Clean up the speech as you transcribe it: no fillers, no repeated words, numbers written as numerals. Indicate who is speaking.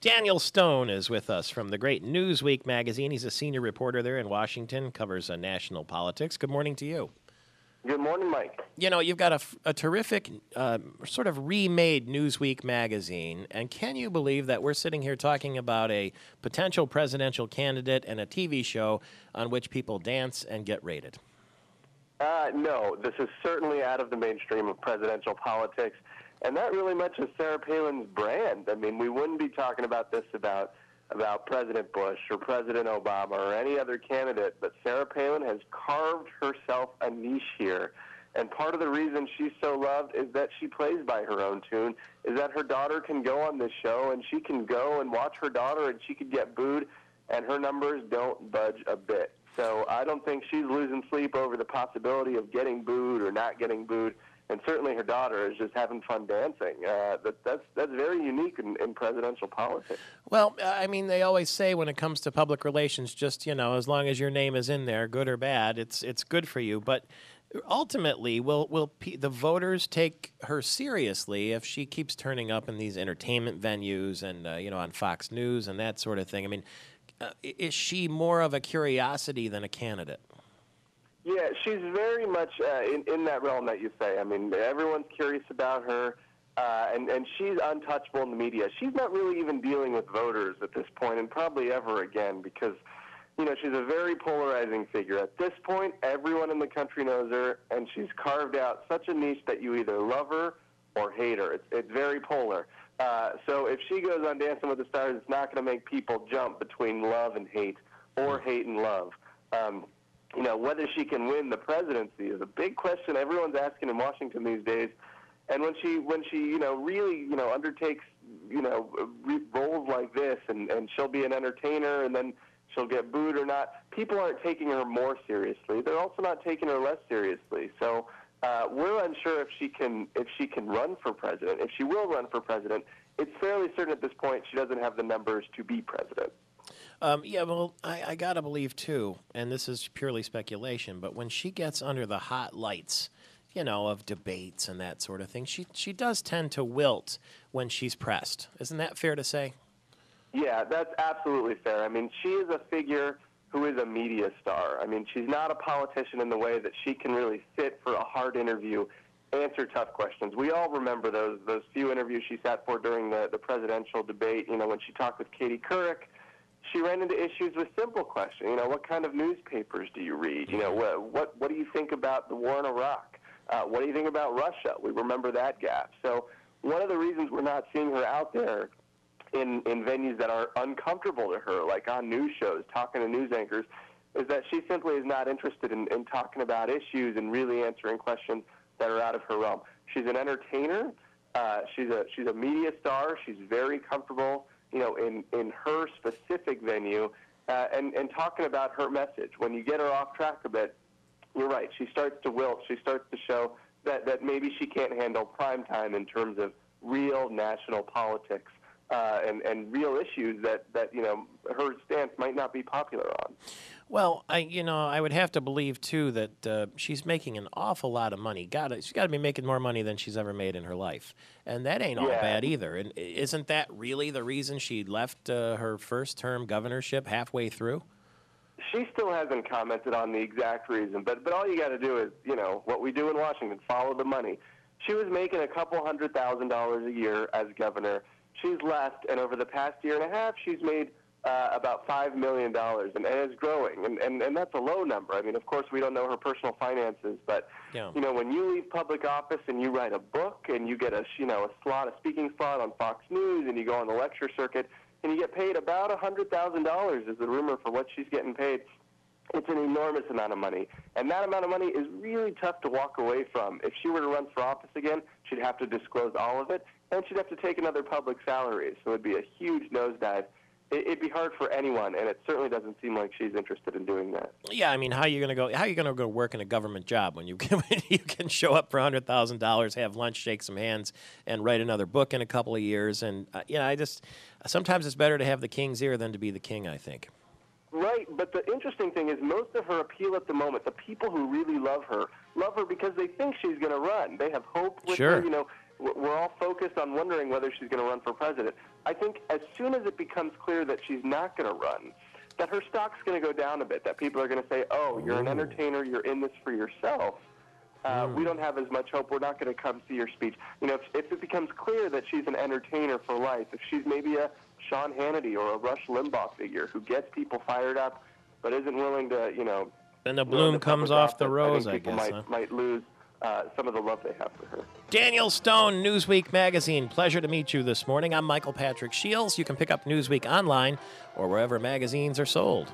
Speaker 1: Daniel Stone is with us from the great Newsweek magazine. He's a senior reporter there in Washington, covers national politics. Good morning to you.
Speaker 2: Good morning, Mike.
Speaker 1: You know, you've got a terrific sort of remade Newsweek magazine, and can you believe that we're sitting here talking about a potential presidential candidate and a TV show on which people dance and get rated?
Speaker 2: No, this is certainly out of the mainstream of presidential politics, and that really much is Sarah Palin's brand. I mean, we wouldn't be talking about this about President Bush or President Obama or any other candidate, but Sarah Palin has carved herself a niche here. And part of the reason she's so loved is that she plays by her own tune, is that her daughter can go on this show and she can go and watch her daughter and she could get booed, and her numbers don't budge a bit. So I don't think she's losing sleep over the possibility of getting booed or not getting booed. And certainly her daughter is just having fun dancing. That's very unique in presidential politics.
Speaker 1: Well, I mean, they always say when it comes to public relations, just, you know, as long as your name is in there, good or bad, it's good for you. But ultimately, will the voters take her seriously if she keeps turning up in these entertainment venues and, on Fox News and that sort of thing? I mean, is she more of a curiosity than a candidate?
Speaker 2: Yeah, she's very much in that realm that you say. I mean, everyone's curious about her, and she's untouchable in the media. She's not really even dealing with voters at this point, and probably ever again, because, she's a very polarizing figure. At this point, everyone in the country knows her, and she's carved out such a niche that you either love her or hate her. It's very polar. So if she goes on Dancing with the Stars, it's not going to make people jump between love and hate or hate and love. Whether she can win the presidency is a big question everyone's asking in Washington these days. And when she really, undertakes, roles like this, and she'll be an entertainer, and then she'll get booed or not, people aren't taking her more seriously. They're also not taking her less seriously. So we're unsure if she can run for president. If she will run for president, it's fairly certain at this point she doesn't have the numbers to be president.
Speaker 1: I got to believe, too, and this is purely speculation, but when she gets under the hot lights, of debates and that sort of thing, she does tend to wilt when she's pressed. Isn't that fair to say?
Speaker 2: Yeah, that's absolutely fair. I mean, she is a figure who is a media star. I mean, she's not a politician in the way that she can really sit for a hard interview, answer tough questions. We all remember those few interviews she sat for during the presidential debate, when she talked with Katie Couric. She ran into issues with simple questions. What kind of newspapers do you read? What do you think about the war in Iraq? What do you think about Russia? We remember that gap. So one of the reasons we're not seeing her out there in venues that are uncomfortable to her, like on news shows, talking to news anchors, is that she simply is not interested in talking about issues and really answering questions that are out of her realm. She's an entertainer. She's a media star. She's very comfortable in her specific venue, and talking about her message. When you get her off track a bit, you're right. She starts to wilt. She starts to show that maybe she can't handle prime time in terms of real national politics and real issues that her stance might not be popular on.
Speaker 1: Well, I would have to believe, too, that she's making an awful lot of money. She's got to be making more money than she's ever made in her life. And that ain't all bad either. And isn't that really the reason she left her first-term governorship halfway through?
Speaker 2: She still hasn't commented on the exact reason, but all you got to do is, what we do in Washington, follow the money. She was making a couple $100,000 a year as governor. She's left, and over the past year and a half, she's made about $5 million, and it's growing, and that's a low number. I mean, of course, we don't know her personal finances, but when you leave public office and you write a book and you get a speaking slot on Fox News, and you go on the lecture circuit, and you get paid about $100,000 is the rumor for what she's getting paid. It's an enormous amount of money, and that amount of money is really tough to walk away from. If she were to run for office again, she'd have to disclose all of it, and she'd have to take another public salary, so it'd be a huge nosedive. It'd be hard for anyone, and it certainly doesn't seem like she's interested in doing that.
Speaker 1: Yeah, I mean, how are you going to go work in a government job when you can show up for $100,000, have lunch, shake some hands, and write another book in a couple of years? And sometimes it's better to have the king's ear than to be the king, I think.
Speaker 2: Right, but the interesting thing is most of her appeal at the moment, the people who really love her because they think she's going to run. They have hope with her. we're all focused on wondering whether she's going to run for president. I think as soon as it becomes clear that she's not going to run, that her stock's going to go down a bit, that people are going to say, oh, you're an entertainer, you're in this for yourself. We don't have as much hope. We're not going to come see your speech. You know, if it becomes clear that she's an entertainer for life, if she's maybe a Sean Hannity or a Rush Limbaugh figure who gets people fired up but isn't willing to, you know...
Speaker 1: Then the bloom comes off the rose, I guess.
Speaker 2: People might lose some of the love they have for her.
Speaker 1: Daniel Stone, Newsweek Magazine. Pleasure to meet you this morning. I'm Michael Patrick Shields. You can pick up Newsweek online or wherever magazines are sold.